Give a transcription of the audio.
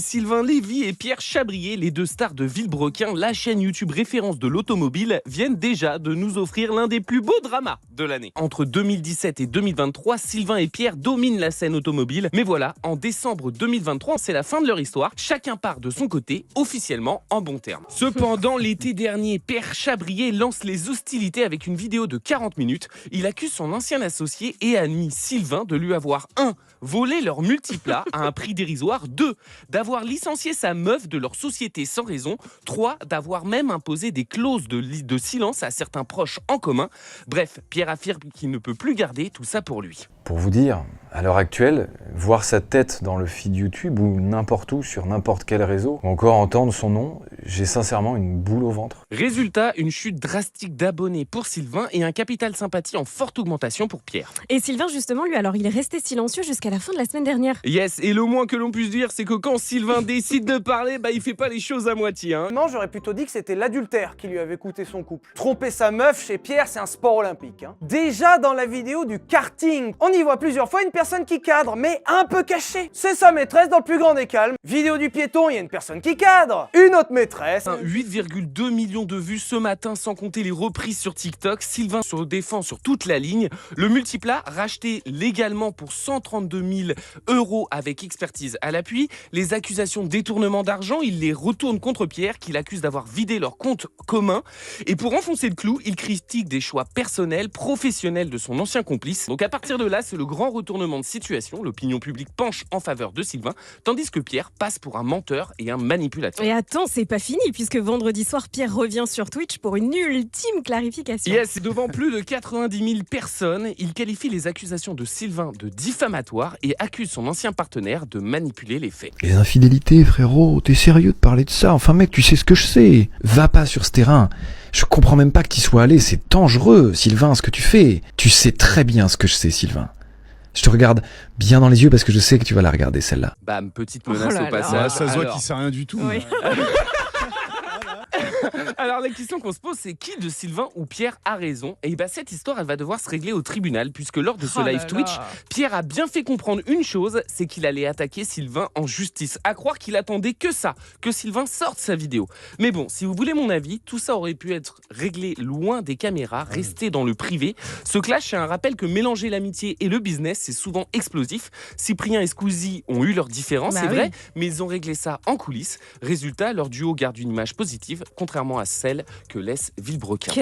Sylvain Lévy et Pierre Chabrier, les deux stars de Villebrequin, la chaîne YouTube référence de l'automobile, viennent déjà de nous offrir l'un des plus beaux dramas de l'année. Entre 2017 et 2023, Sylvain et Pierre dominent la scène automobile. Mais voilà, en décembre 2023, c'est la fin de leur histoire. Chacun part de son côté, officiellement en bons termes. Cependant, l'été dernier, Pierre Chabrier lance les hostilités avec une vidéo de 40 minutes. Il accuse son ancien associé et ami Sylvain de lui avoir 1. Volé leur multiplat à un prix dérisoire, 2. D'avoir licencié sa meuf de leur société sans raison, 3. D'avoir même imposé des clauses de silence à certains proches en commun. Bref, Pierre affirme qu'il ne peut plus garder tout ça pour lui. Pour vous dire, à l'heure actuelle, voir sa tête dans le feed YouTube ou n'importe où, sur n'importe quel réseau, ou encore entendre son nom, j'ai sincèrement une boule au ventre. Résultat, une chute drastique d'abonnés pour Sylvain et un capital sympathie en forte augmentation pour Pierre. Et Sylvain, justement, lui, alors il est resté silencieux jusqu'à la fin de la semaine dernière. Yes, et le moins que l'on puisse dire, c'est que quand Sylvain décide de parler, il fait pas les choses à moitié. Non, j'aurais plutôt dit que c'était l'adultère qui lui avait coûté son couple. Tromper sa meuf chez Pierre, c'est un sport olympique. Déjà dans la vidéo du karting, on y voit plusieurs fois une personne qui cadre, mais un peu cachée. C'est sa maîtresse dans le plus grand des calmes. Vidéo du piéton, il y a une personne qui cadre. Une autre maîtresse. 8,2 millions de vues ce matin, sans compter les reprises sur TikTok. Sylvain se défend sur toute la ligne. Le multiplat, racheté légalement pour 132 000 € avec expertise à l'appui. Les accusations de détournement d'argent, il les retourne contre Pierre, qu'il accuse d'avoir vidé leur compte commun. Et pour enfoncer le clou, il critique des choix personnels, professionnels de son ancien complice. Donc à partir de là, c'est le grand retournement de situation. L'opinion publique penche en faveur de Sylvain, tandis que Pierre passe pour un menteur et un manipulateur. Et attends, c'est pas fini, puisque vendredi soir, Pierre revient sur Twitch pour une ultime clarification. Yes, devant plus de 90 000 personnes, il qualifie les accusations de Sylvain de diffamatoires et accuse son ancien partenaire de manipuler les faits. Les infidélités, frérot, t'es sérieux de parler de ça? Enfin mec, tu sais ce que je sais. Va pas sur ce terrain. Je comprends même pas que t'y sois allé, c'est dangereux, Sylvain, ce que tu fais. Tu sais très bien ce que je sais, Sylvain. Je te regarde bien dans les yeux parce que je sais que tu vas la regarder, celle-là. Bam, petite menace Oh là au là. passage. Ça se voit qu'il sait rien du tout. Oui. Alors la question qu'on se pose, c'est qui de Sylvain ou Pierre a raison? Et cette histoire, elle va devoir se régler au tribunal, puisque lors de ce live Twitch, Pierre a bien fait comprendre une chose, c'est qu'il allait attaquer Sylvain en justice. À croire qu'il attendait que ça, que Sylvain sorte sa vidéo. Mais bon, si vous voulez mon avis, tout ça aurait pu être réglé loin des caméras, resté dans le privé. Ce clash, c'est un rappel que mélanger l'amitié et le business, c'est souvent explosif. Cyprien et Squeezie ont eu leurs différences, c'est vrai, mais ils ont réglé ça en coulisses. Résultat, leur duo garde une image positive, contrairement à celle que laisse Villebrequin.